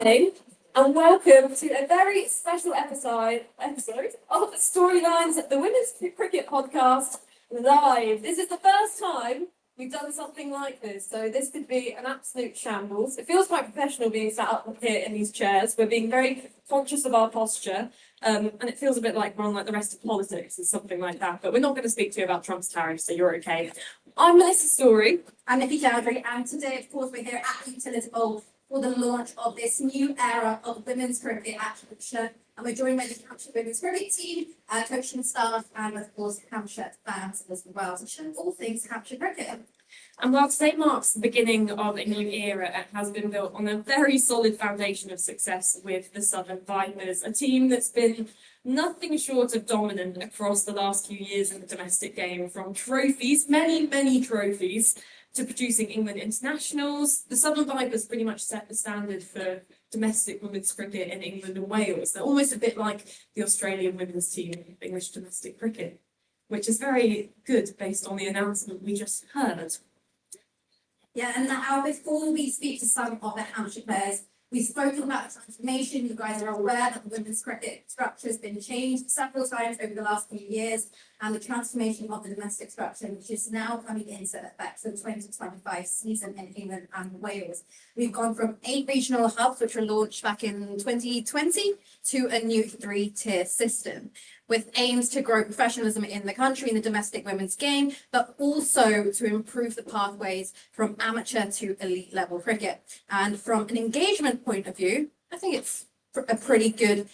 Morning, and welcome to a very special episode of Storylines, the Women's Cricket Podcast live. This is the first time we've done something like this, so this could be an absolute shambles. It feels quite professional being sat up here in these chairs. We're being very conscious of our posture, and it feels a bit like we're on like the rest of politics or something like that. But we're not going to speak to you about Trump's tariffs, so you're okay. I'm Melissa Story. I'm Nikki, and today, of course, we're here at Utility Bowl for the launch of this new era of women's cricket at Hampshire. And we're joined by the Hampshire women's cricket team, coaching staff, and of course, Hampshire fans as well to show all things Hampshire cricket. And while today marks the beginning of a new era, it has been built on a very solid foundation of success with the Southern Vipers, a team that's been nothing short of dominant across the last few years in the domestic game, from trophies, many trophies, to producing England internationals. The Southern Vipers pretty much set the standard for domestic women's cricket in England and Wales. They're almost a bit like the Australian women's team in English domestic cricket, which is very good based on the announcement we just heard. Yeah, and now before we speak to some of the Hampshire players, we've spoken about the transformation. You guys are aware that the women's cricket structure has been changed several times over the last few years, and the transformation of the domestic structure, which is now coming into effect for the 2025 season in England and Wales. We've gone from 8 regional hubs, which were launched back in 2020, to a new 3-tier system, with aims to grow professionalism in the country in the domestic women's game, but also to improve the pathways from amateur to elite level cricket. And from an engagement point of view, I think it's a pretty good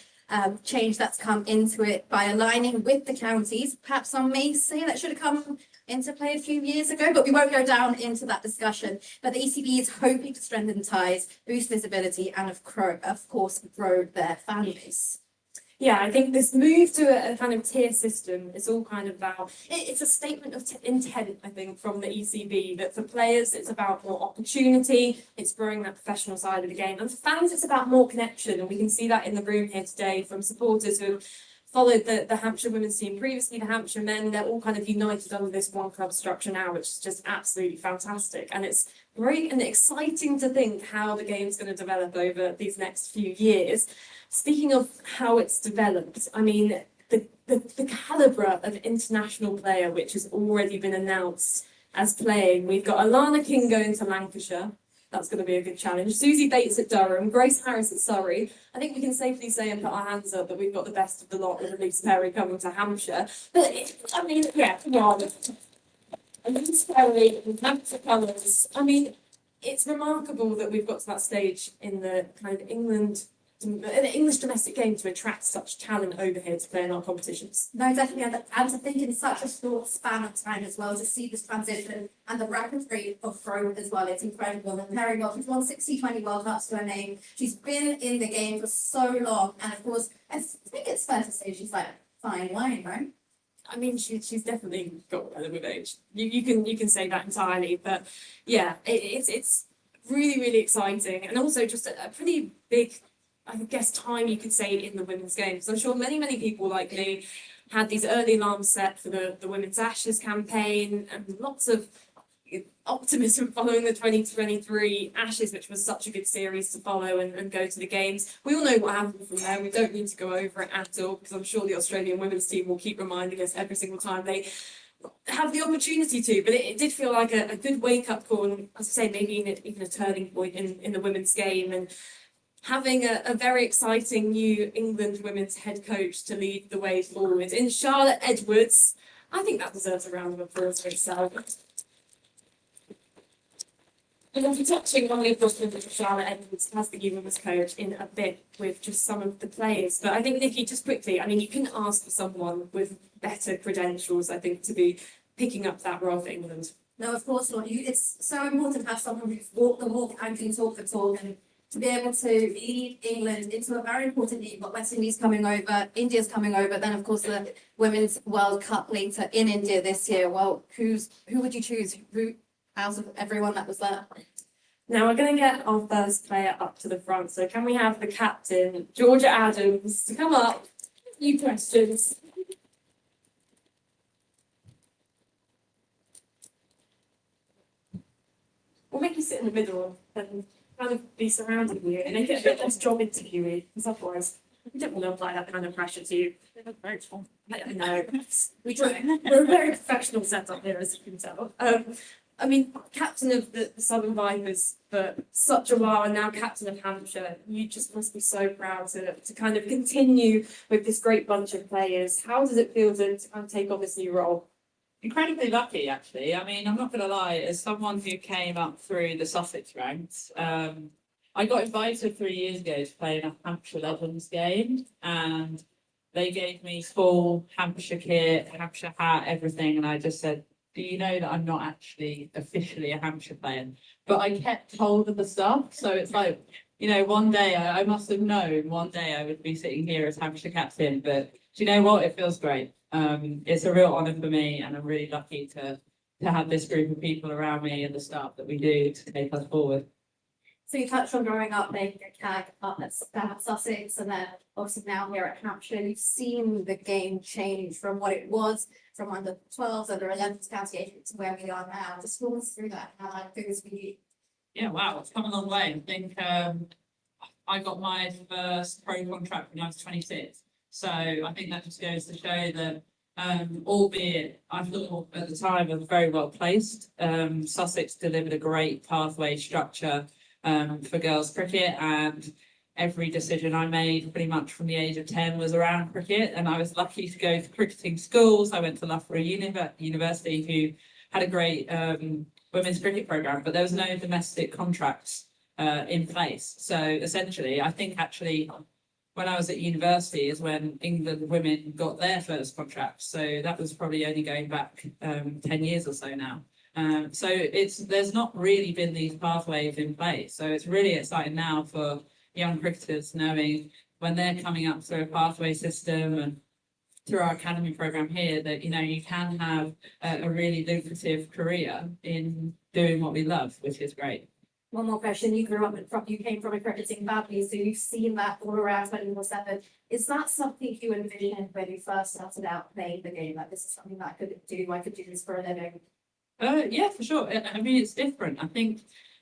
change that's come into it by aligning with the counties. Perhaps some may say that should have come into play a few years ago, but we won't go down into that discussion. But the ECB is hoping to strengthen ties, boost visibility, and of course, grow their fan base. Yeah, I think this move to a kind of tier system is all kind of about, it's a statement of intent, I think, from the ECB, that for players, it's about more opportunity, it's growing that professional side of the game. And for fans, it's about more connection. And we can see that in the room here today from supporters who have followed the Hampshire women's team previously, the Hampshire men. They're all kind of united under this one club structure now, which is just absolutely fantastic. And it's great and exciting to think how the game's going to develop over these next few years. Speaking of how it's developed, I mean, the calibre of international player which has already been announced as playing. We've got Alana King going to Lancashire. That's going to be a good challenge. Susie Bates at Durham, Grace Harris at Surrey. I think we can safely say and put our hands up that we've got the best of the lot with Elise Perry coming to Hampshire. But, I mean, yeah, come on. Elise Perry with Hampshire colours. I mean, it's remarkable that we've got to that stage in the kind of English domestic game to attract such talent over here to play in our competitions. No, definitely, and to think in such a short span of time as well, to see this transition and the rapid rate of growth as well, it's incredible. And Perry, well, she's won 60-20 World Cups to her name. She's been in the game for so long, and of course, I think it's fair to say she's like fine wine, right? I mean, she's definitely got better with age. You can say that entirely, but yeah, it's really exciting, and also just a pretty big, I guess, time you could say in the women's game. So I'm sure many people like me had these early alarms set for the Women's Ashes campaign, and lots of optimism following the 2023 Ashes, which was such a good series to follow and go to the games. We all know what happened from there. We don't need to go over it at all, because I'm sure the Australian women's team will keep reminding us every single time they have the opportunity to. But it did feel like a good wake-up call, and as I say, maybe even a turning point in the women's game. And having a very exciting new England women's head coach to lead the way forward in Charlotte Edwards, I think that deserves a round of applause for itself. And I'll be touching on the appointment of Charlotte Edwards as the new women's coach in a bit with just some of the players. But I think, Nikki, just quickly, I mean, you couldn't ask for someone with better credentials, I think, to be picking up that role for England. No, of course not. It's so important to have someone who's walked the walk and can talk the talk, and to be able to lead England into a very important league. You've got West Indies coming over, India's coming over, then of course the Women's World Cup later in India this year. Well, who would you choose? Who out of everyone that was there? Now we're going to get our first player up to the front. So can we have the captain, Georgia Adams, to come up? New questions. We'll make you sit in the middle and kind of be surrounded with you and make it a bit less job interviewing, because otherwise you don't want to apply that kind of pressure to you. I know. We're a very professional setup here, as you can tell. I mean, captain of the Southern Vipers for such a while and now captain of Hampshire, you just must be so proud to kind of continue with this great bunch of players. How does it feel to kind of take on this new role? Incredibly lucky, actually. I mean, I'm not going to lie, as someone who came up through the Sussex ranks, I got invited 3 years ago to play in a Hampshire Legends game, and they gave me full Hampshire kit, Hampshire hat, everything, and I just said, do you know that I'm not actually officially a Hampshire player? But I kept hold of the stuff, so it's like, you know, one day I must have known one day I would be sitting here as Hampshire captain, but do you know what? It feels great. It's a real honour for me, and I'm really lucky to have this group of people around me and the staff that we do to take us forward. So you touched on growing up playing a CAG up at Sussex, and then obviously now here at Hampshire, you've seen the game change from what it was from under 12s, under 11s, county agent to where we are now. Just walk us through that, how that goes for you. Yeah, wow, it's come a long way. I think I got my first pro contract when I was 26. So I think that just goes to show that, albeit I thought at the time I was very well placed, Sussex delivered a great pathway structure for girls cricket, and every decision I made pretty much from the age of 10 was around cricket, and I was lucky to go to cricketing schools. I went to Loughborough University, who had a great women's cricket programme, but there was no domestic contracts in place. So essentially, I think actually when I was at university is when England women got their first contract. So that was probably only going back 10 years or so now. So there's not really been these pathways in place. So it's really exciting now for young cricketers knowing when they're coming up through a pathway system and through our academy program here that, you know, you can have a really lucrative career in doing what we love, which is great. One more question. You came from a cricketing family, so you've seen that all around 24/7. Is that something you envisioned when you first started out playing the game? Like, this is something that I could do this for a living? Yeah, for sure. I mean, it's different. I think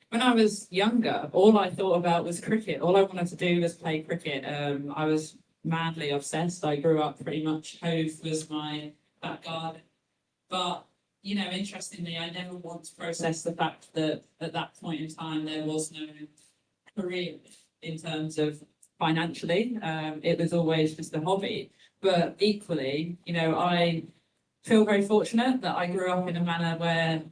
when I was younger, all I thought about was cricket. All I wanted to do was play cricket. I was madly obsessed. I grew up pretty much Hove was my back garden. But, you know, interestingly, I never once processed the fact that at that point in time there was no career in terms of financially. It was always just a hobby. But equally, you know, I feel very fortunate that I grew up in a manner where,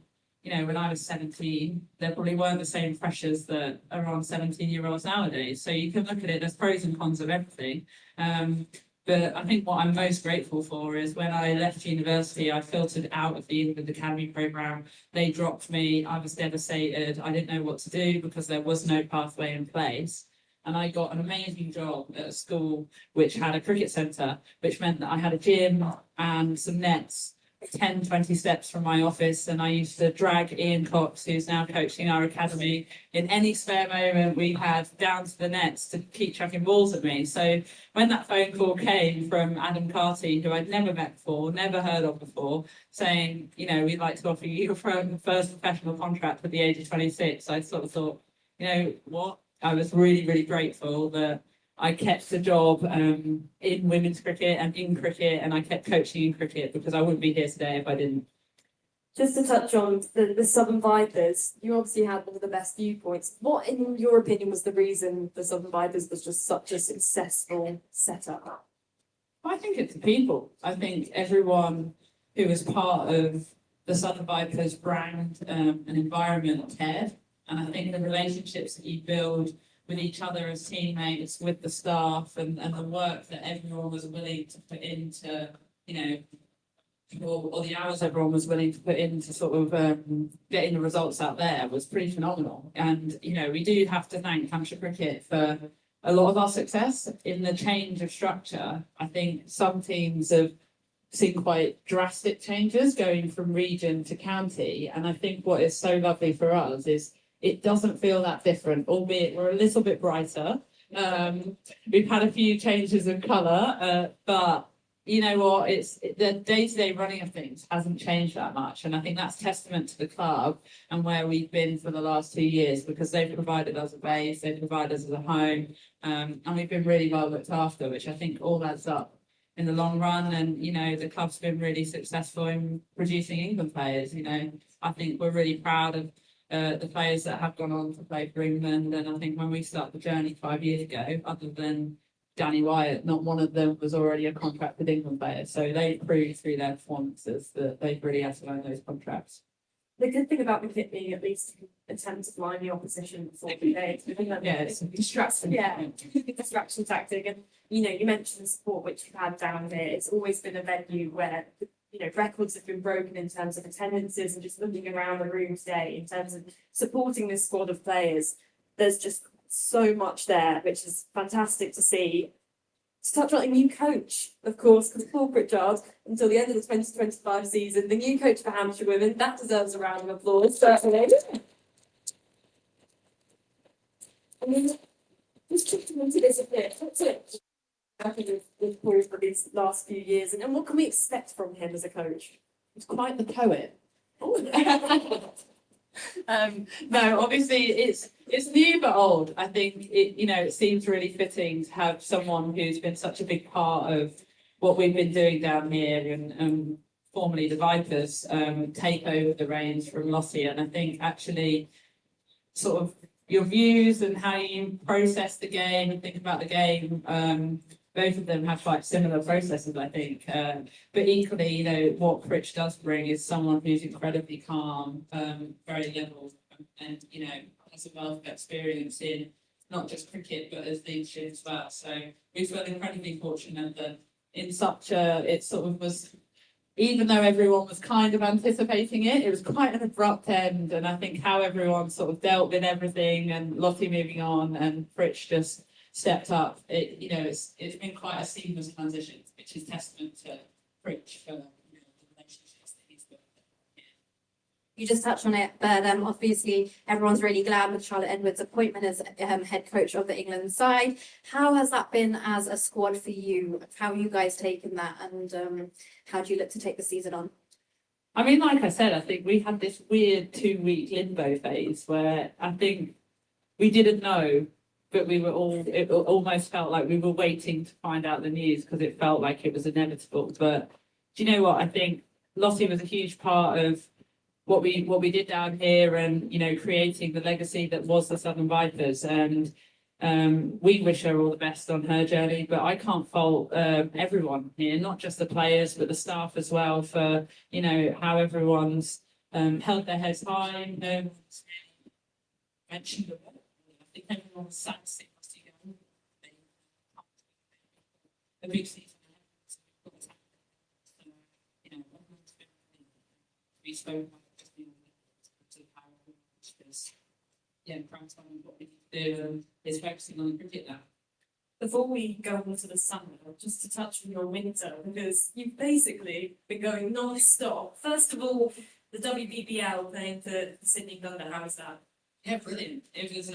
you know, when I was 17, there probably weren't the same pressures that are on 17-year-olds nowadays. So you can look at it, there's pros and cons of everything. But I think what I'm most grateful for is when I left university, I filtered out of the England Academy programme. They dropped me. I was devastated. I didn't know what to do because there was no pathway in place. And I got an amazing job at a school which had a cricket centre, which meant that I had a gym and some nets 10, 20 steps from my office, and I used to drag Ian Cox, who's now coaching our academy, in any spare moment we had down to the nets to keep chucking balls at me. So when that phone call came from Adam Carty, who I'd never met before, never heard of before, saying, you know, we'd like to offer you your first professional contract at the age of 26, I sort of thought, you know what, I was really, really grateful that I kept a job in women's cricket and in cricket, and I kept coaching in cricket, because I wouldn't be here today if I didn't. Just to touch on the Southern Vipers, you obviously had one of the best viewpoints. What, in your opinion, was the reason the Southern Vipers was just such a successful setup? I think it's the people. I think everyone who was part of the Southern Vipers brand and environment cared. And I think the relationships that you build with each other as teammates, with the staff, and the work that everyone was willing to put into, you know, or the hours everyone was willing to put into sort of getting the results out there was pretty phenomenal. And, you know, we do have to thank Hampshire Cricket for a lot of our success in the change of structure. I think some teams have seen quite drastic changes going from region to county. And I think what is so lovely for us is it doesn't feel that different, albeit we're a little bit brighter. We've had a few changes of colour, but you know what, the day-to-day running of things hasn't changed that much, and I think that's testament to the club and where we've been for the last 2 years, because they've provided us a base, they've provided us a home, and we've been really well looked after, which I think all adds up in the long run. And you know, the club's been really successful in producing England players. You know, I think we're really proud of the players that have gone on to play for England, and I think when we started the journey 5 years ago, other than Danny Wyatt, not one of them was already a contracted England player. So they proved through their performances that they've really had to earn those contracts. The good thing about the kit being at least attempt to blind the opposition before the day. Yeah, it's a distraction. Yeah, distraction tactic. And you know, you mentioned the support which you've had down here. It's always been a venue where, you know, records have been broken in terms of attendances, and just looking around the room today in terms of supporting this squad of players. There's just so much there, which is fantastic to see. To touch on a new coach, of course, because Paul Pritchard, until the end of the 2025 season, the new coach for Hampshire Women, that deserves a round of applause, certainly. And then just chipping into this a bit, what's it? With Paul for these last few years, and what can we expect from him as a coach? He's quite the poet. Oh, No, obviously it's new but old. I think it seems really fitting to have someone who's been such a big part of what we've been doing down here, and formerly the Vipers, take over the reins from Lottie. And I think actually sort of your views and how you process the game and think about the game, both of them have quite similar processes, I think. But equally, you know, what Rich does bring is someone who's incredibly calm, very level, and you know, has a wealth of experience in not just cricket but as leadership as well. So we feel incredibly fortunate that in such it sort of was, even though everyone was kind of anticipating it, it was quite an abrupt end. And I think how everyone sort of dealt with everything, and Lottie moving on and Fritz just stepped up, it's been quite a seamless transition, which is testament to Fritz for the relationships that he's built. You just touched on it, but obviously everyone's really glad with Charlotte Edwards' appointment as head coach of the England side. How has that been as a squad for you? How have you guys taken that, and how do you look to take the season on? I mean, like I said, I think we had this weird 2-week limbo phase where I think we didn't know, but it almost felt like we were waiting to find out the news because it felt like it was inevitable. But do you know what? I think Lottie was a huge part of what we did down here, and you know, creating the legacy that was the Southern Vipers. And we wish her all the best on her journey, but I can't fault everyone here, not just the players but the staff as well, for you know how everyone's held their heads high. Mentioned it. I think everyone was sad to see us together. A big season ahead, so you know, everyone's been we spoke about just the power of this. Yeah, prime time, what we need to do is focusing on cricket now. before we go on to the summer, just to touch on your winter, because you've basically been going non-stop. First of all, the WBBL playing for Sydney Thunder, how was that? Yeah, brilliant. It was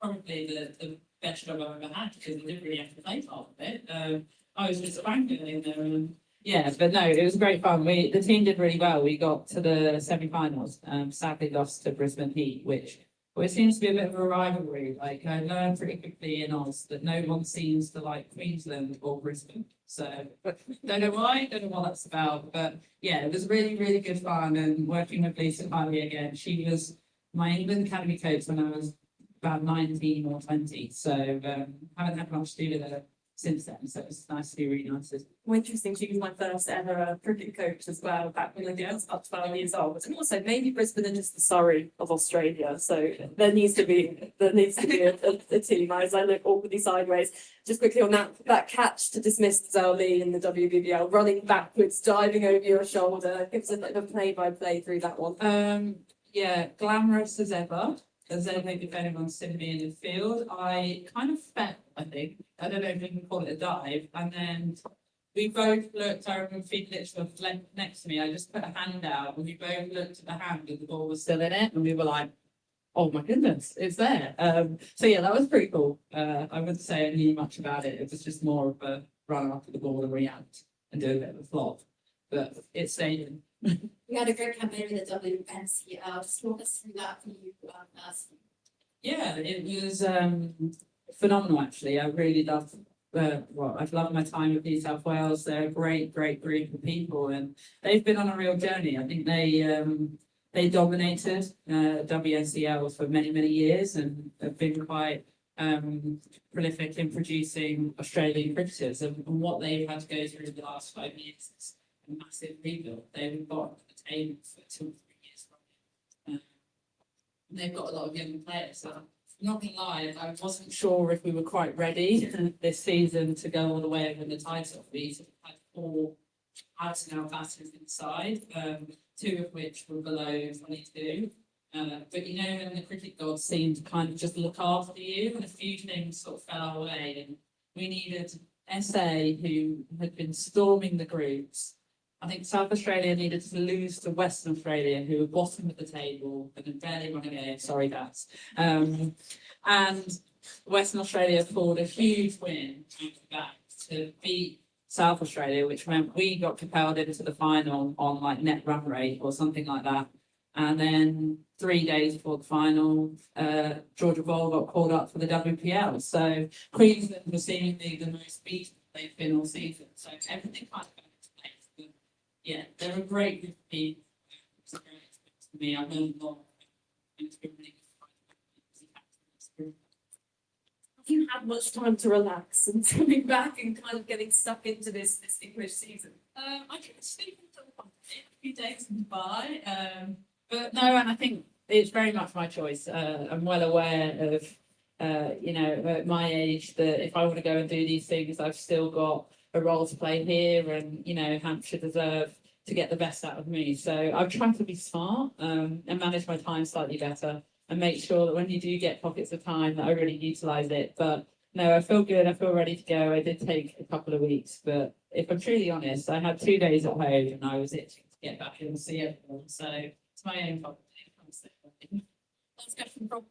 probably the best job I've ever had, because I didn't really have to play part of it. I was just banking in there, and yeah, but no, it was great fun. The team did really well. We got to the semi-finals. Sadly lost to Brisbane Heat, which seems to be a bit of a rivalry. Like I learned pretty quickly in Oz that no one seems to like Queensland or Brisbane. So don't know why that's about. But yeah, it was really, really good fun, and working with Lisa Harley again. She was my England academy coach when I was about 19 or 20. So haven't had much to do with her since then. So it's nice to be really nice. Well, interesting, she was my first ever cricket coach as well, back when I was up 12 years old. And also maybe Brisbane are just the Surrey of Australia. So there needs to be a team, as I look awkwardly sideways. Just quickly on that catch to dismiss Zhao in the WBBL, running backwards, diving over your shoulder. I think it was like a play-by-play through that one. Yeah, glamorous as ever. As if anyone's seen me in the field, I kind of fell, I think. I don't know if you can call it a dive. And then we both looked, I remember feet literally next to me. I just put a hand out, and we both looked at the hand and the ball was still in it. And we were like, oh my goodness, it's there. So yeah, that was pretty cool. I wouldn't say I knew much about it. It was just more of a run after the ball and react. and do a bit of a flop. But it stayed in. We had a great campaign with the WNCL. Just walk us through that for you personally. Yeah, it was phenomenal actually. I really loved I've loved my time with New South Wales. They're a great group of people and they've been on a real journey. I think they dominated WNCL for many years and have been quite prolific in producing Australian cricketers and what they've had to go through in the last 5 years is a massive rebuild. They've got a table for 2 or 3 years from it. And they've got a lot of young players. So I'm not gonna lie, I wasn't sure if we were quite ready this season to go all the way over the title. We've had 4 out-and-out batters inside, 2 of which were below 22. But you know, when the cricket gods seem to kind of just look after you, and a few things sort of fell our way, and we needed SA, who had been storming the groups. I think South Australia needed to lose to Western Australia, who were bottom of the table and had barely won a game. Sorry, Dats. And Western Australia pulled a huge win out the back to beat South Australia, which meant we got propelled into the final on like net run rate or something like that. And then 3 days before the final, Georgia Bowl got called up for the WPL. So Queensland was seemingly the most beaten they've been all season. So everything kind of fell into place. But yeah, they're a great group of people. It's a great experience for me. I've learned a lot. And it's been really good. Have you had much time to relax and coming back and kind of getting stuck into this English season? I can sleep until a few days in Dubai. But no, and I think it's very much my choice. I'm well aware of, at my age, that if I want to go and do these things, I've still got a role to play here, and Hampshire deserve to get the best out of me. So I've tried to be smart and manage my time slightly better, and make sure that when you do get pockets of time, that I really utilise it. But no, I feel good. I feel ready to go. I did take a couple of weeks, but if I'm truly honest, I had 2 days at home, and I was itching to get back and see everyone. So it's my own fault. Let's go from problem.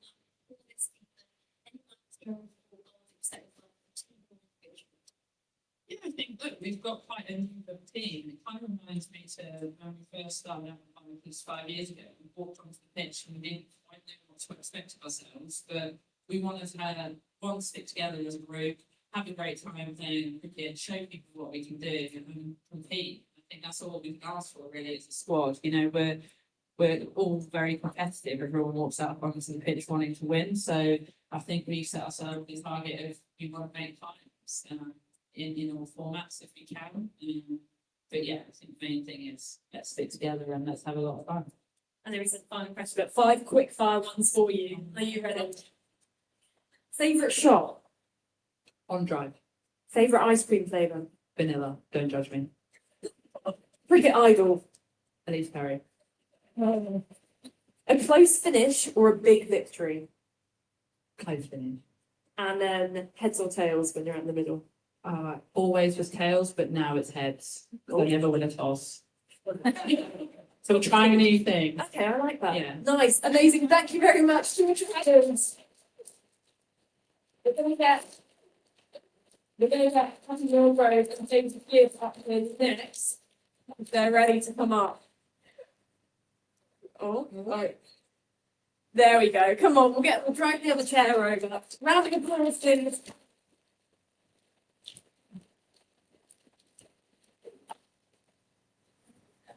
Yeah, I think, look, we've got quite a new team. It kind of reminds me to when we first started out this 5 years ago. We walked onto the pitch and we didn't quite know what to expect of ourselves, but we wanted to stick together as a group, have a great time playing cricket, show people what we can do and compete. I think that's all we can ask for really as a squad. We're all very competitive. Everyone walks out onto the pitch wanting to win. So I think we set ourselves the target of we want to make finals in all formats if we can. But yeah, I think the main thing is let's stick together and let's have a lot of fun. And there is a final question, but 5 quick fire ones for you. Are you ready? Favourite shot? On drive, Favourite ice cream flavour? vanilla. Don't judge me. Cricket idol? Elise Perry. A close finish or a big victory? Close finish. And then heads or tails when you're in the middle? Always was tails, but now it's heads. I never win a toss. So we're trying a new thing. Okay, I like that. Yeah. Nice, amazing. Thank you very much, George Adams. We're gonna get Cathy Milgrove and James Gibbs up in next. If they're ready to come up. Oh, right. There we go. Come on, we'll drag the other chair over. Round of applause, please.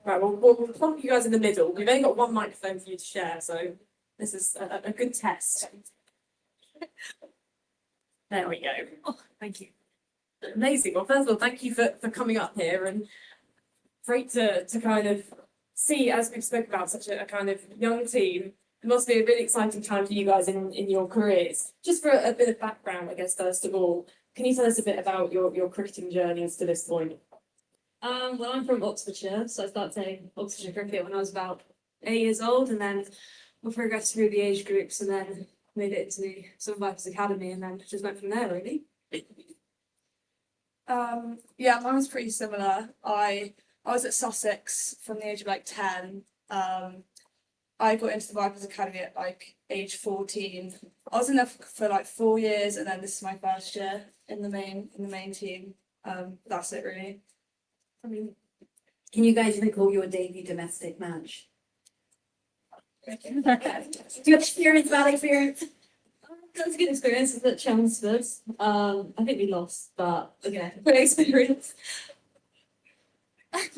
Right, we'll plonk you guys in the middle. We've only got one microphone for you to share, so this is a good test. There we go. Oh, thank you. Amazing. Well, first of all, thank you for coming up here, and great to kind of see, as we've spoken about, such a kind of young team. It must be a really exciting time for you guys in your careers. Just for a bit of background, I guess, first of all, can you tell us a bit about your cricketing journeys to this point? Well, I'm from Oxfordshire, so I started playing Oxfordshire cricket when I was about 8 years old, and then we progressed through the age groups, and then made it into the Southern Vipers Academy, and then just went from there, really. Yeah, mine was pretty similar. I was at Sussex from the age of like 10. I got into the Vipers Academy at like age 14. I was in there for like 4 years, and then this is my first year in the main team. That's it really. I mean, can you guys recall your debut domestic match? Do you experience bad experience? That was a good experience with at Chelmsford. I think we lost, but again, great experience. I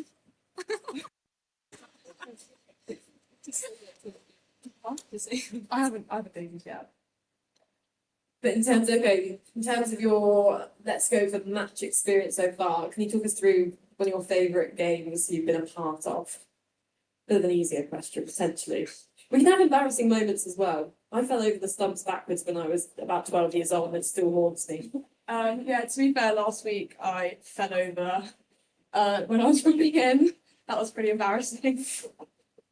haven't dated yet. But in terms of your, let's go for match experience so far, can you talk us through one of your favourite games you've been a part of? Bit of an easier question, potentially. We can have embarrassing moments as well. I fell over the stumps backwards when I was about 12 years old and it still haunts me. Yeah, to be fair, last week I fell over when I was running in. That was pretty embarrassing.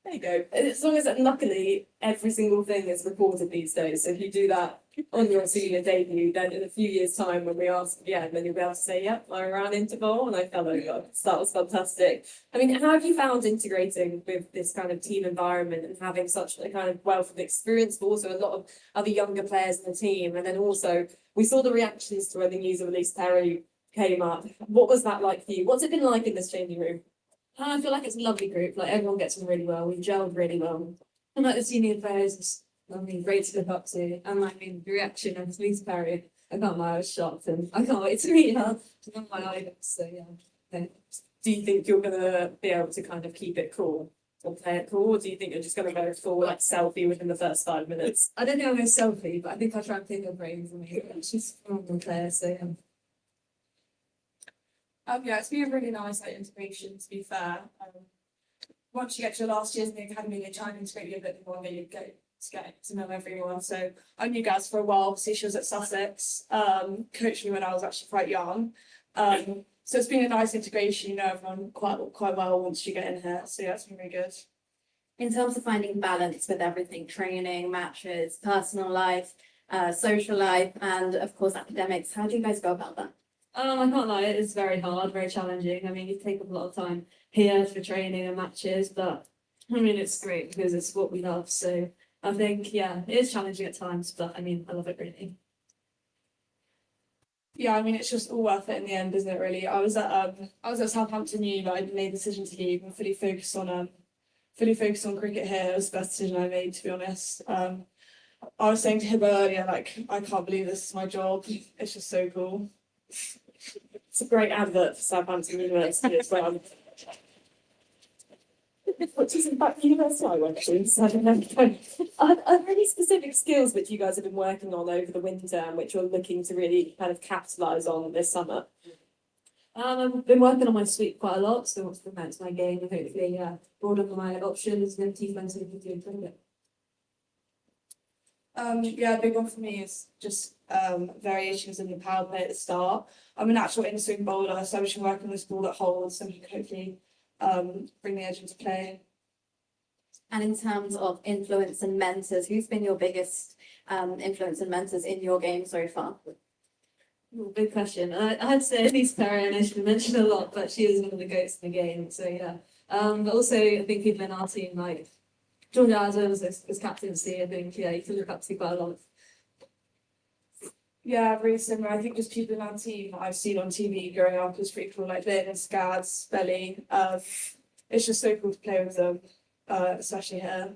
There you go. As long as, luckily, every single thing is recorded these days. So if you do that on your senior debut, then in a few years' time, when we ask again, then you'll be able to say, yep, I ran into goal and I fell over. So that was fantastic. I mean, how have you found integrating with this kind of team environment and having such a kind of wealth of experience, but also a lot of other younger players in the team? And then also, we saw the reactions to when the news of Elise Perry came up. What was that like for you? What's it been like in this changing room? I feel like it's a lovely group. Like everyone gets on really well. We've gelled really well. And like the senior players, is, I mean, great to look up to. And I mean, the reaction of Lisa Perry, I can't lie, I was shocked, and I can't wait to meet her. She's one of my idols. So yeah. Okay. Do you think you're gonna be able to kind of keep it cool or play it cool, or do you think you're just gonna go full like selfie within the first 5 minutes? I don't think I'm a selfie, but I think I'll try and pick her brain for me. She's a phenomenal player, so yeah. Yeah, it's been a really nice like integration, to be fair. Once you get to your last years in the academy, they try and integrate you a bit more, you get to know everyone. So I knew Gaz for a while. Obviously, she was at Sussex, coached me when I was actually quite young. So it's been a nice integration. You know everyone quite well once you get in here. So yeah, it's been really good. In terms of finding balance with everything, training, matches, personal life, social life, and of course academics, how do you guys go about that? I can't lie, it is very hard, very challenging. I mean, you take up a lot of time here for training and matches, but I mean, it's great because it's what we love. So I think, yeah, it is challenging at times, but I mean, I love it really. Yeah, I mean it's just all worth it in the end, isn't it? Really, I was at Southampton U, but I made the decision to leave and fully focus on cricket here. It was the best decision I made, to be honest. I was saying to Hibba earlier, like I can't believe this is my job. It's just so cool. It's a great advert for Southampton University as well. Which is in fact the university I went to, so I don't know. Are there any specific skills which you guys have been working on over the winter and which you're looking to really kind of capitalise on this summer? I've been working on my sweep quite a lot, so what's the next my game and hopefully, yeah, broaden my options and team mentally doing cricket. Yeah, a big one for me is just variations in the power play at the start. I'm a natural in-swing bowler, so I'm just working this ball that holds, so we can hopefully bring the edge into play. And in terms of influence and mentors, who's been your biggest influence and mentors in your game so far? Ooh, big question. I'd say Elise Perry, I know she's been mentioned a lot, but she is one of the goats in the game, so yeah. But also I think people in our team like George Adams as captaincy, I think, yeah, you can look up to quite a lot. Yeah, really similar. I think just people in our team that I've seen on TV growing up is pretty cool, like Lynn and Scads, Belly. It's just so cool to play with them, especially here.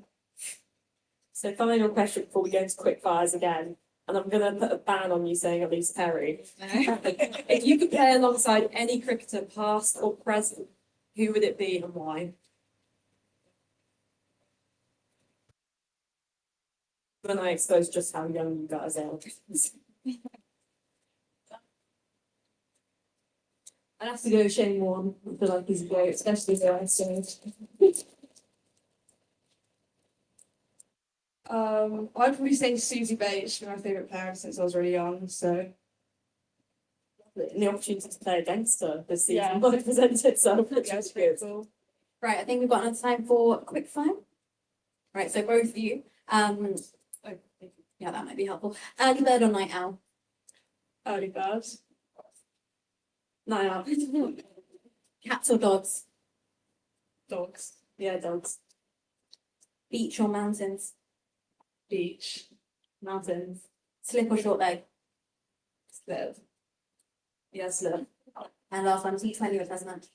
So final question before we go into quick fires again, and I'm going to put a ban on you saying Elise Perry. If you could play alongside any cricketer, past or present, who would it be and why? When I expose just how young you guys are. I'd have to go Shane Warne. I feel like he's a goat, especially there. So I'd probably say Susie Bates. She's my favourite player since I was really young. So And the opportunity to play against her this season Yeah. will present itself, which yeah, is it's pretty good. cool. Right, I think we've got enough time for a quick fire. Right, so both of you, yeah, that might be helpful. Early bird or night owl? Early birds, Night out. Cats or dogs? dogs, Yeah, dogs. Beach or mountains? beach, Mountains. Slip or short leg? Slip. Yeah, slip. And last one, T20 or Test match?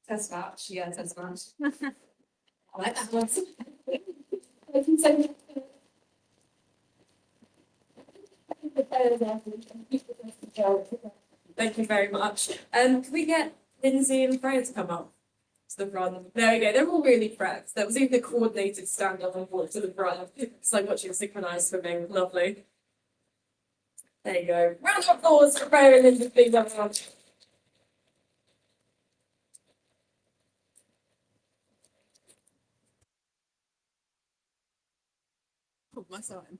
Test match, yeah, test match. I like that one. Thank you very much. Can we get Lindsay and Freya to come up to the front? There we go. They're all really prepped. There was even a coordinated stand up and walk to the front. It's like watching synchronized swimming. Lovely. There you go. Round of applause for Freya and Lindsay, please, everyone. Oh, my sign.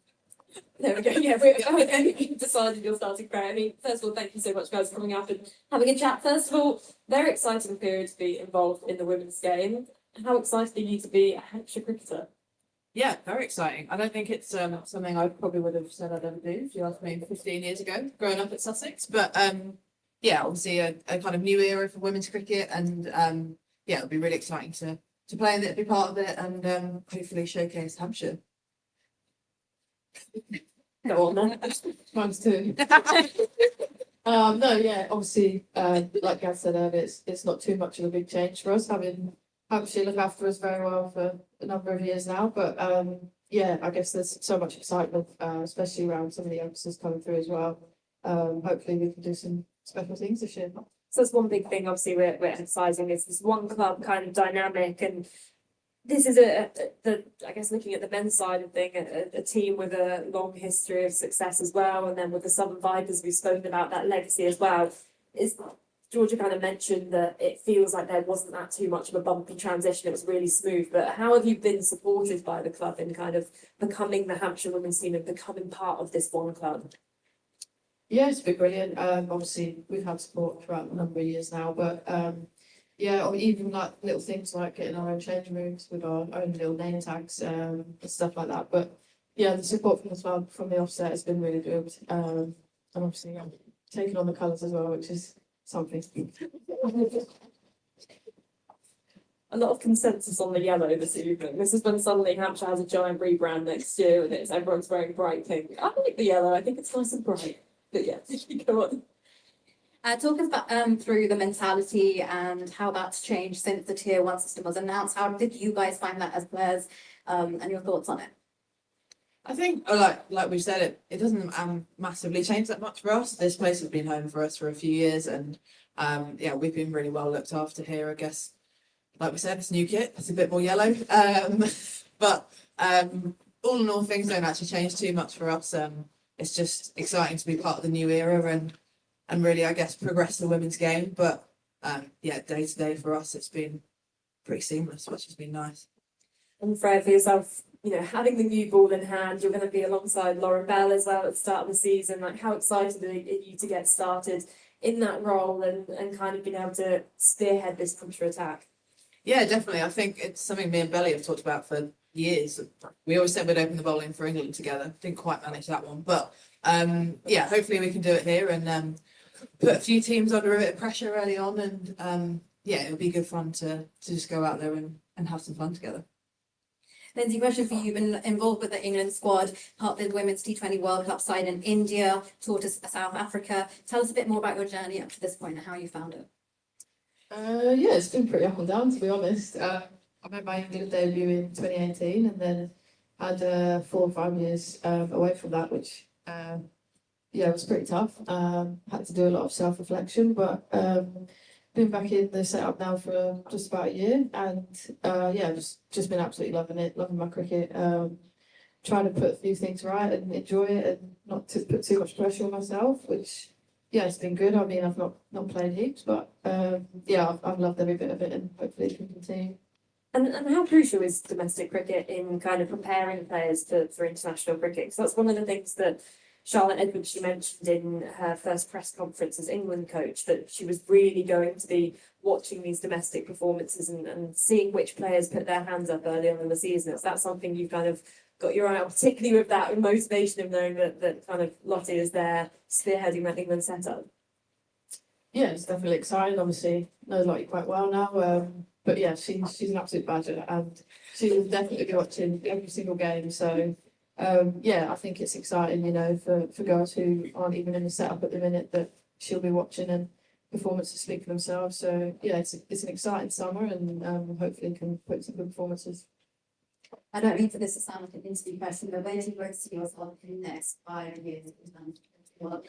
There we go. Yeah, we've decided you're starting prayer. I mean, first of all, thank you so much, guys, for coming up and having a chat. First of all, very exciting period to be involved in the women's game. How excited are you to be a Hampshire cricketer? Yeah, very exciting. I don't think it's something I probably would have said I'd ever do if you asked me 15 years ago, growing up at Sussex. But yeah, obviously a kind of new era for women's cricket, and yeah, it'll be really exciting to play in it, be part of it, and hopefully showcase Hampshire. Go on then. Mine's too. No, yeah, obviously, like Gav said earlier, it's not too much of a big change for us, having Hampshire look after us very well for a number of years now. But yeah, I guess there's so much excitement, especially around some of the youngsters coming through as well. Hopefully we can do some special things this year. So that's one big thing, obviously, we're emphasising is this one club kind of dynamic, and this is I guess looking at the men's side of thing, a team with a long history of success as well, and then with the Southern Vipers, we've spoken about that legacy as well. Is Georgia kind of mentioned that it feels like there wasn't that too much of a bumpy transition, it was really smooth, but how have you been supported by the club in kind of becoming the Hampshire women's team and becoming part of this one club? Yeah, it's been brilliant. Obviously we've had support throughout a number of years now, but yeah, or even like little things like getting our own change rooms with our own little name tags, and stuff like that. But yeah, the support from the club from the offset has been really good. And obviously taking on the colours as well, which is something. A lot of consensus on the yellow this evening. This is when suddenly Hampshire has a giant rebrand next year and everyone's wearing bright pink. I like the yellow, I think it's nice and bright. But yeah, go on. Talk us about through the mentality and how that's changed since the Tier 1 system was announced. How did you guys find that as players, and your thoughts on it? I think, like we've said, it doesn't massively change that much for us. This place has been home for us for a few years, and yeah, we've been really well looked after here. I guess, like we said, it's new kit, it's a bit more yellow, but all in all, things don't actually change too much for us. It's just exciting to be part of the new era and really, I guess, progress the women's game. But yeah, day to day for us, it's been pretty seamless, which has been nice. And Freya, for yourself, you know, having the new ball in hand, you're going to be alongside Lauren Bell as well at the start of the season. Like, how excited are you to get started in that role and kind of being able to spearhead this Hampshire attack? Yeah, definitely. I think it's something me and Belly have talked about for years. We always said we'd open the bowling for England together. Didn't quite manage that one, but yeah, hopefully we can do it here and put a few teams under a bit of pressure early on, and yeah, it'll be good fun to just go out there and have some fun together. Lindsay, question for you. You've been involved with the England squad, part of the Women's T20 World Cup side in India, toured to South Africa. Tell us a bit more about your journey up to this point and how you found it. Yeah, it's been pretty up and down, to be honest. I made my England debut in 2018 and then had 4 or 5 years away from that, which yeah, it was pretty tough. Had to do a lot of self-reflection, but been back in the setup now for just about a year, and yeah, just been absolutely loving it, loving my cricket. Trying to put a few things right and enjoy it, and not to put too much pressure on myself, which yeah, it's been good. I mean, I've not played heaps, but yeah, I've loved every bit of it, and hopefully it can continue. And how crucial is domestic cricket in kind of preparing players for international cricket? Because that's one of the things that Charlotte Edwards, she mentioned in her first press conference as England coach, that she was really going to be watching these domestic performances and seeing which players put their hands up early on in the season. Is that something you've kind of got your eye on, particularly with that motivation of knowing that kind of Lottie is there spearheading that England setup? Yeah, it's definitely exciting. Obviously, know Lottie quite well now, but yeah, she's an absolute badger, and she will definitely be watching every single game. So yeah, I think it's exciting, you know, for girls who aren't even in the setup at the minute, that she'll be watching and performances speak for themselves. So yeah, it's an exciting summer, and hopefully can put some good performances. I don't mean for this to sound like an interview question, but where do you both see yourself in the next 5 years? I'm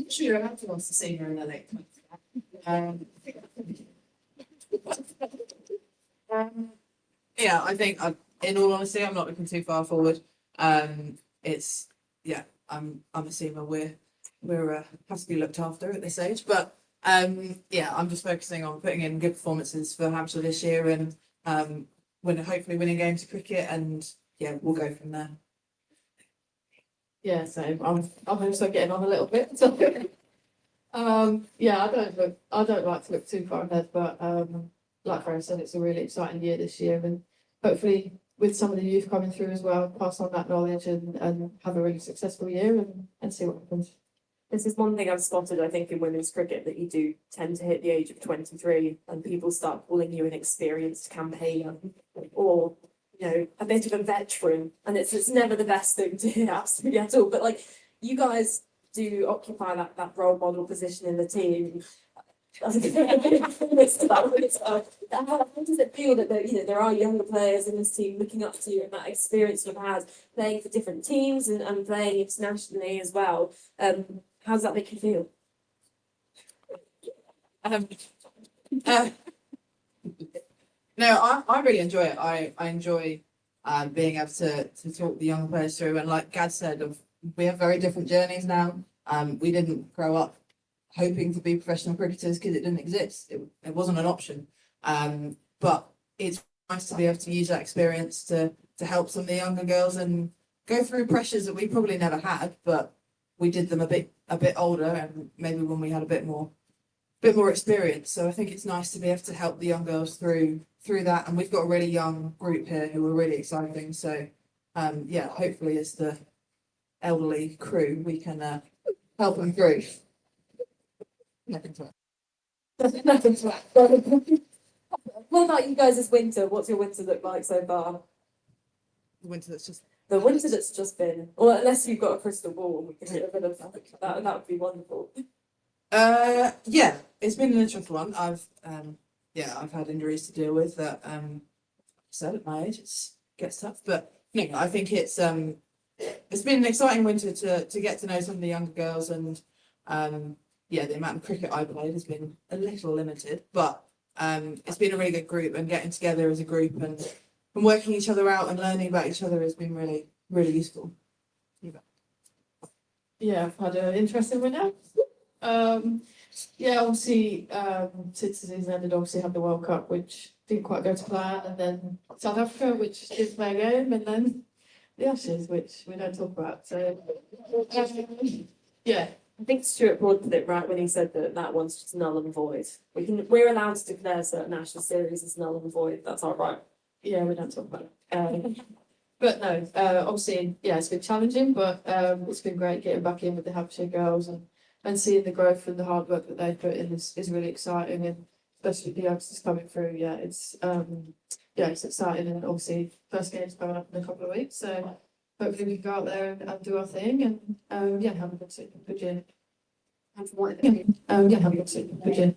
sure Hampshire wants to see her in the late twenties. Yeah, I think in all honesty, I'm not looking too far forward. It's yeah, I'm assuming we're have to be looked after at this age, but yeah, I'm just focusing on putting in good performances for Hampshire this year and hopefully winning games of cricket, and yeah, we'll go from there. Yeah, so I'm also getting on a little bit. So yeah, I don't like to look too far ahead, but like I said, it's a really exciting year this year, and hopefully with some of the youth coming through as well, pass on that knowledge and have a really successful year and see what happens. This is one thing I've spotted, I think, in women's cricket, that you do tend to hit the age of 23 and people start calling you an experienced campaigner or, you know, a bit of a veteran. And it's never the best thing to hear, absolutely at all. But like, you guys do occupy that role model position in the team. How does it feel that there are younger players in this team looking up to you, and that experience you've had playing for different teams and playing internationally as well? How does that make you feel? No, I really enjoy it. I enjoy being able to talk the young players through, and like Gad said, we have very different journeys now. We didn't grow up hoping to be professional cricketers because it didn't exist. It wasn't an option. But it's nice to be able to use that experience to help some of the younger girls and go through pressures that we probably never had, but we did them a bit older and maybe when we had a bit more experience. So I think it's nice to be able to help the young girls through that. And we've got a really young group here who are really exciting. So yeah, hopefully as the elderly crew, we can help them through. Nothing to it. Nothing to add. What about you guys this winter? What's your winter look like so far? The winter that's just The winter that's just been, or unless you've got a crystal ball and we can get a bit of that would be wonderful. yeah, it's been an interesting one. I've had injuries to deal with that said at my age it gets tough, but no, I think it's been an exciting winter to get to know some of the younger girls, and yeah, the amount of cricket I played has been a little limited, but it's been a really good group, and getting together as a group and working each other out and learning about each other has been really, really useful. Yeah, I've had an interesting winter. Yeah, obviously, since the season ended, obviously had the World Cup, which didn't quite go to plan, and then South Africa, which didn't play a game, and then the Ashes, which we don't talk about. So, yeah. I think Stuart Broad did it right when he said that one's just null and void. We're allowed to declare certain national series as null and void. That's all right. Yeah, we don't talk about it. But no, obviously, yeah, it's been challenging, but it's been great getting back in with the Hampshire girls and seeing the growth and the hard work that they've put in is really exciting, and especially the youngsters coming through. Yeah, it's exciting, and obviously first game's coming up in a couple of weeks, so hopefully we can go out there and do our thing and yeah, have a good year. And for what the Yeah, have a good year.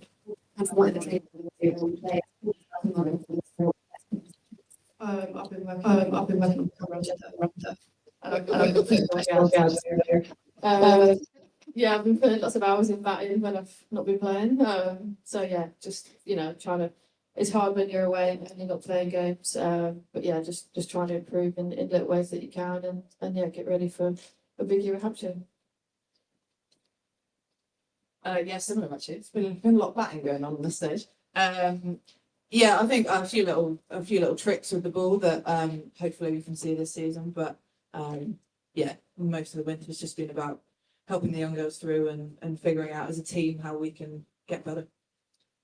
and for what the team I've been working yeah, I've been putting lots of hours in batting when I've not been playing. So yeah, just trying to. It's hard when you're away and you're not playing games. But yeah, just trying to improve in little ways that you can, and yeah, get ready for a big year at Hampshire. Yeah, similar actually. It's been a lot of batting going on this stage. Yeah, I think a few little tricks with the ball that hopefully we can see this season. But yeah, most of the winter's just been about helping the young girls through and figuring out as a team how we can get better.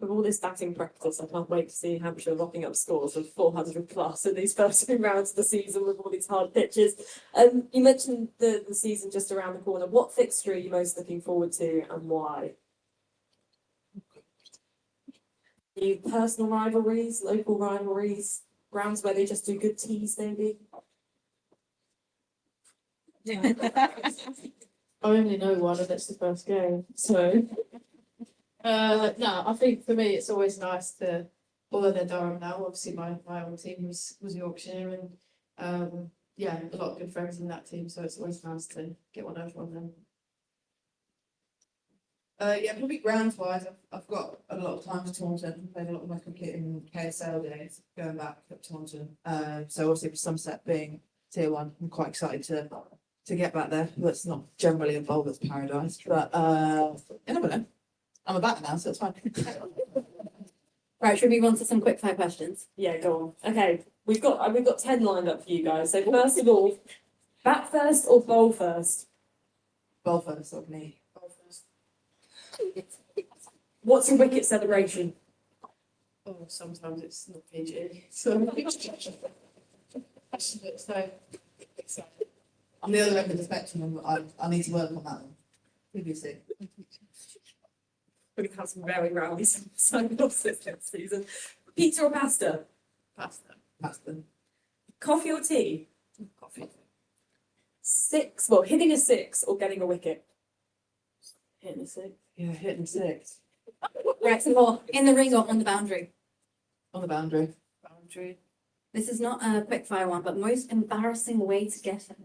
With all this batting practice, I can't wait to see Hampshire locking up scores of 400 plus in these first 2 rounds of the season with all these hard pitches. You mentioned the season just around the corner. What fixture are you most looking forward to and why? Any personal rivalries, local rivalries, grounds where they just do good teas maybe? I only know one and it's the first game, so. No, I think for me, it's always nice to, although they're Durham now, obviously my old team was Yorkshire and, yeah, a lot of good friends in that team, so it's always nice to get one over on them. Yeah, probably grounds wise, I've got a lot of time to Taunton, played a lot of my cricket in KSL days, going back up to Taunton. So obviously with Somerset being tier one, I'm quite excited to get back there. Well, it's not generally involved as paradise, but you never know. I'm a batter now, so it's fine. Right, should we move on to some quick fire questions? Yeah, go on. Okay, we've got 10 lined up for you guys. So first of all, bat first or bowl first? Ball first of me. What's your wicket celebration? Oh, sometimes it's not PG, so. So, I'm the other end of the spectrum, and I need to work on that one. BBC. We've had some very rowdy sign-offs this season. Pizza or pasta? pasta, That's the Coffee or tea? coffee, Hitting a six or getting a wicket? hitting a six. yeah, hitting six Right, some more. In the ring or on the boundary? on the boundary. Boundary. This is not a quick fire one, but most embarrassing way to get out.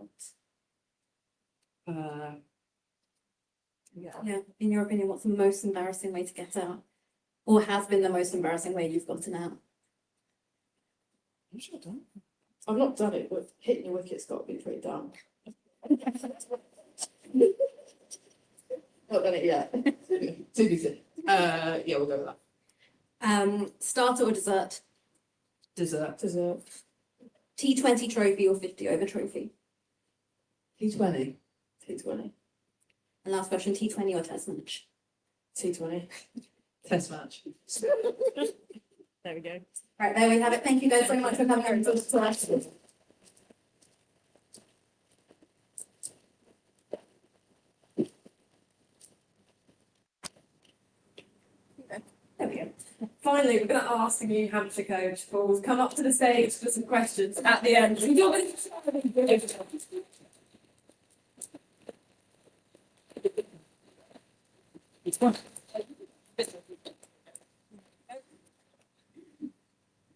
Yeah, in your opinion, what's the most embarrassing way to get out? Or has been the most embarrassing way you've gotten out? I'm sure I don't. I've not done it, but hitting your wicket's got to be pretty dumb. Not done it yet. TBC. Yeah, we'll go with that. Starter or dessert? Dessert. Dessert. T20 trophy or 50 over trophy? T20. T20. And last question, T20 or test match? T20. Test match. There we go. Right, there we have it. Thank you guys so much for coming over and talking to us. There we go. Finally, we're going to ask the new Hampshire coach, Paul, to come up to the stage for some questions at the end.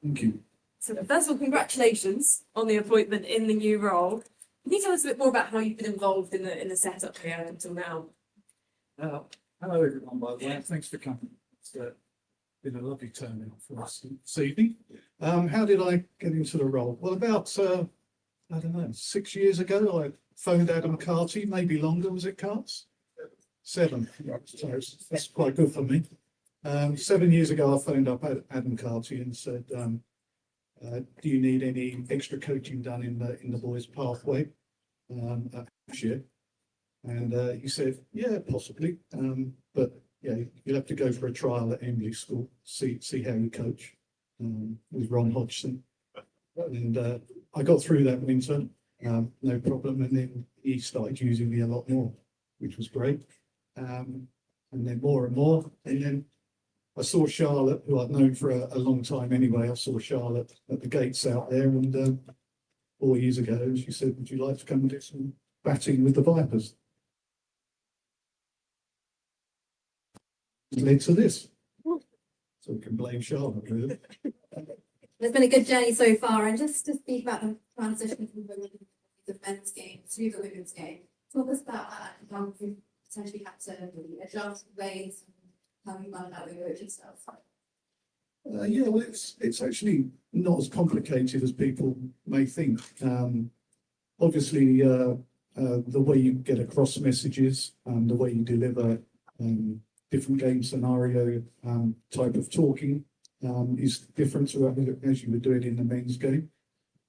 Thank you. So first of all, congratulations on the appointment in the new role. Can you tell us a bit more about how you've been involved in the setup here until now? Hello everyone, by the way, thanks for coming. It's been a lovely turnout for us this evening. How did I get into the role? Well, about, I don't know, 6 years ago, I phoned Adam Carty, maybe longer, was it, Carts? 7, so that's quite good for me. 7 years ago, I phoned up Adam Carty and said, do you need any extra coaching done in the boys' pathway at Hampshire? And he said, yeah, possibly, but yeah, you'll have to go for a trial at Embley School, see how you coach with Ron Hodgson. And I got through that winter, no problem, and then he started using me a lot more, which was great. And then more and more, and then I saw Charlotte, who I'd known for a long time anyway. I saw Charlotte at the gates out there, and 4 years ago, she said, would you like to come and do some batting with the Vipers? It led to this. So we can blame Charlotte, really. It's been a good journey so far, and just to speak about the transition from the men's game to the women's game, talk us about that and how you potentially had to adjust ways and how you found out with your coaching stuff. Yeah, well, it's actually not as complicated as people may think. Obviously, the way you get across messages and the way you deliver different game scenario type of talking is different to as you were doing in the men's game.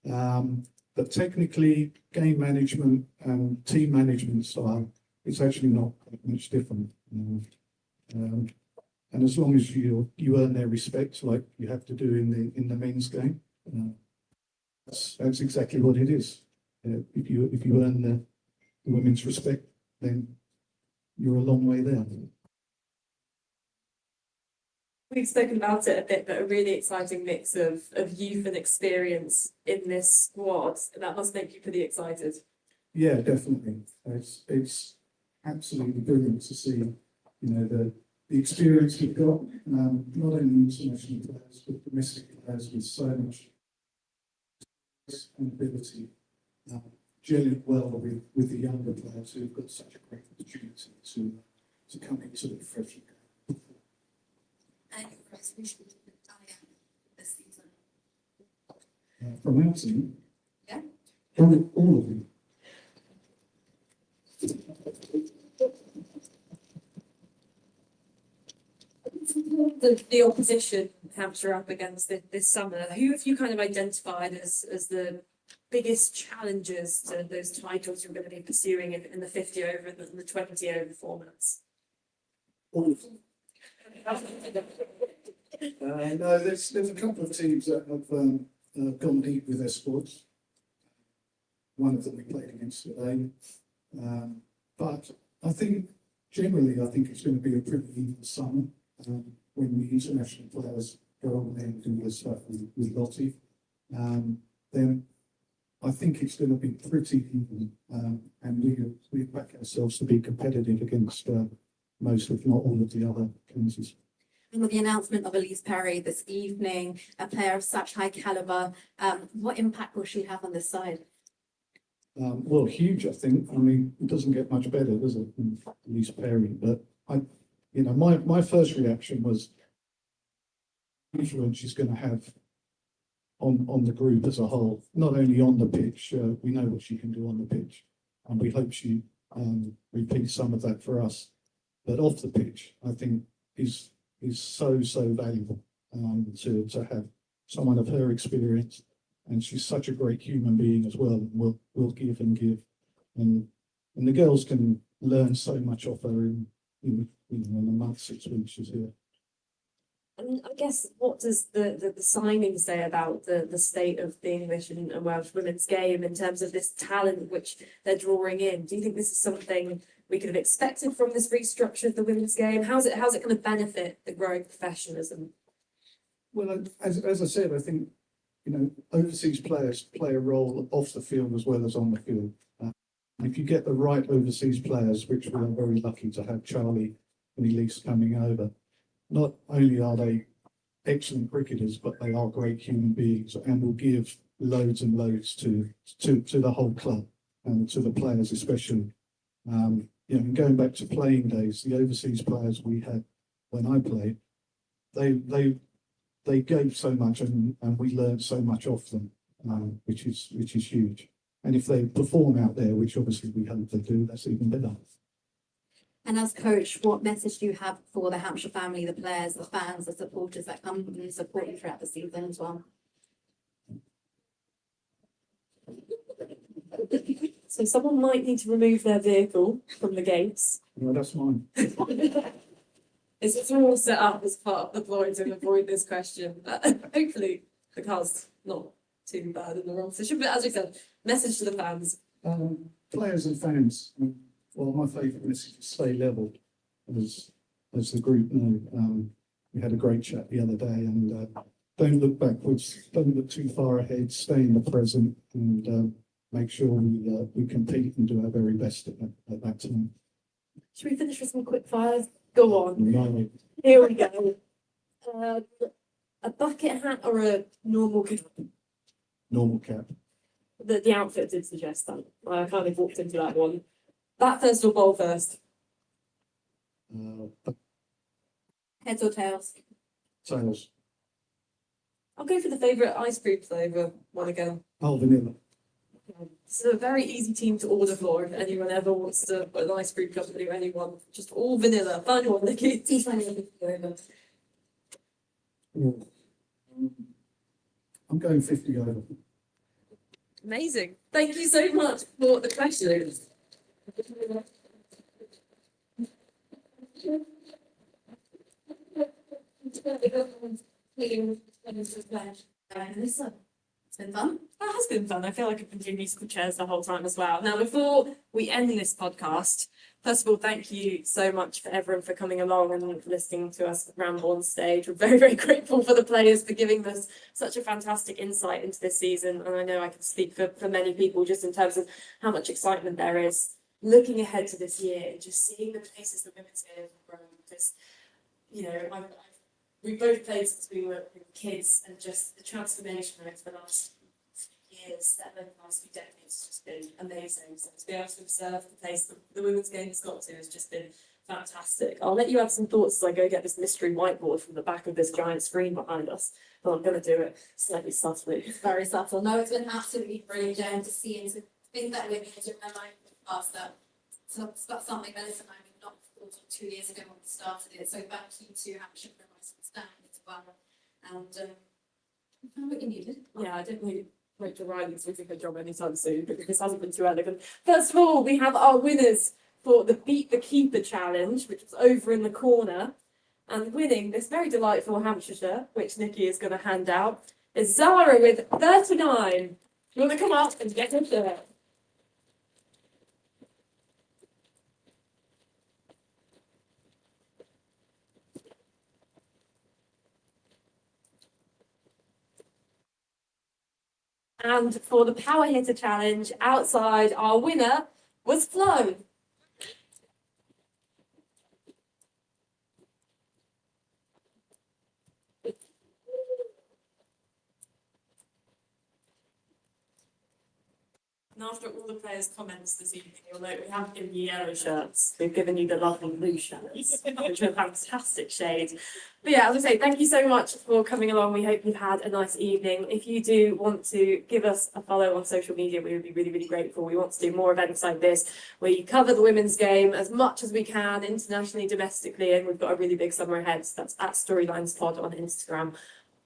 But technically, game management and team management style, it's actually not much different. And as long as you earn their respect, like you have to do in the men's game, that's exactly what it is. If you earn the women's respect, then you're a long way there. We've spoken about it a bit, but a really exciting mix of youth and experience in this squad. That must make you pretty excited. Yeah, definitely. absolutely brilliant to see, the experience we've got, not only international players, but domestic players with so much and ability, gelling well with the younger players who've got such a great opportunity to come into the professional game. And your resolution to Diane this season? From our team? Yeah. All of them. The opposition Hampshire up against this summer, who have you kind of identified as the biggest challenges to those titles you're going to be pursuing in the 50 over and the 20 over formats? All of them. No, there's a couple of teams that have gone deep with their squads. One of them we played against today. But I think generally, it's going to be a pretty even summer when the international players go on there and do their stuff with Lottie. Then I think it's going to be pretty even, and we back ourselves to be competitive against most, if not all, of the other counties. And with the announcement of Elise Perry this evening, a player of such high caliber, what impact will she have on this side? Well, huge, I think. I mean, it doesn't get much better, does it, than Elise Perry? But my first reaction was the influence she's going to have on the group as a whole, not only on the pitch. We know what she can do on the pitch, and we hope she repeats some of that for us. But off the pitch, I think is so valuable to have someone of her experience, and she's such a great human being as well. We'll give and give, and the girls can learn so much off her in the month, 6 weeks she's here. And I guess, what does the signing say about the state of the English and Welsh women's game in terms of this talent which they're drawing in? Do you think this is something we could have expected from this restructure of the women's game? How's it going to benefit the growing professionalism? Well, as I said, I think overseas players play a role off the field as well as on the field. If you get the right overseas players, which we are very lucky to have Charlie and Elise coming over, not only are they excellent cricketers, but they are great human beings and will give loads and loads to the whole club and to the players especially. Going back to playing days, the overseas players we had when I played, they gave so much and we learned so much off them, which is huge. And if they perform out there, which obviously we hope they do, that's even better. And as coach, what message do you have for the Hampshire family, the players, the fans, the supporters that come and support you throughout the season as well? So someone might need to remove their vehicle from the gates. No, that's mine. It's all set up as part of the ploy to avoid this question. Hopefully the car's not too bad in the wrong position. But as we said, message to the fans. Players and fans. Well, my favourite message is stay level, as the group know. We had a great chat the other day, and don't look backwards, don't look too far ahead, stay in the present, and make sure we compete and do our very best at that time. Should we finish with some quick fires? Go on. No, Here we go. A bucket hat or a normal cap? normal cap. The outfit did suggest that. I kind of walked into that one. Bat first or ball first? Heads or tails? Tails. I'll go for the favourite ice cream flavour one again. Oh, vanilla. It's a very easy team to order for if anyone ever wants to put an ice cream company or anyone. Just all vanilla. Final one, Nikki. Teach my name over. I'm going 50 over. Amazing. Thank you so much for the questions. It's been fun. That has been fun. I feel like I've been doing musical chairs the whole time as well. Now, before we end this podcast, first of all, thank you so much for everyone for coming along and listening to us ramble on stage. We're very, very grateful for the players for giving us such a fantastic insight into this season. And I know I can speak for many people just in terms of how much excitement there is. looking ahead to this year and just seeing the places the women's game have grown, because, you know, we both played since we were kids, and just the transformation over the last few years, that over the last few decades, has just been amazing. So to be able to observe the place the women's game has got to has just been fantastic. I'll let you have some thoughts as I go get this mystery whiteboard from the back of this giant screen behind us. But I'm going to do it slightly subtly. It's very subtle. No, it's been absolutely brilliant, Jen, to see and to think that we're going to do my life past that. So it's got something Melissa and I have not thought of 2 years ago when we started it. So thank you to Hampshire for stand as well. And found what you needed. Yeah, I didn't need Rachel Riley to do her job anytime soon, because this hasn't been too elegant. First of all, we have our winners for the Beat the Keeper challenge, which was over in the corner. And winning this very delightful Hampshire shirt, which Nikki is going to hand out, is Zara with 39. You want to come up and get her shirt? And for the Power Hitter challenge, outside, our winner was Flo. And after all the players' comments this evening, you'll note we haven't given you yellow shirts. We've given you the lovely blue shirts, which are fantastic shades. But yeah, as I say, thank you so much for coming along. We hope you've had a nice evening. If you do want to give us a follow on social media, we would be really, really grateful. We want to do more events like this, where you cover the women's game as much as we can, internationally, domestically, and we've got a really big summer ahead. So that's at StorylinesPod on Instagram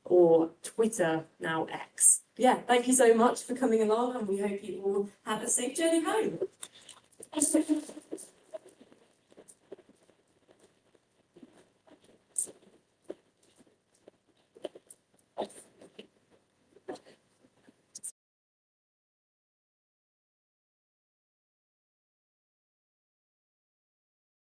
or Twitter, now X. Yeah, thank you so much for coming along, and we hope you all have a safe journey home.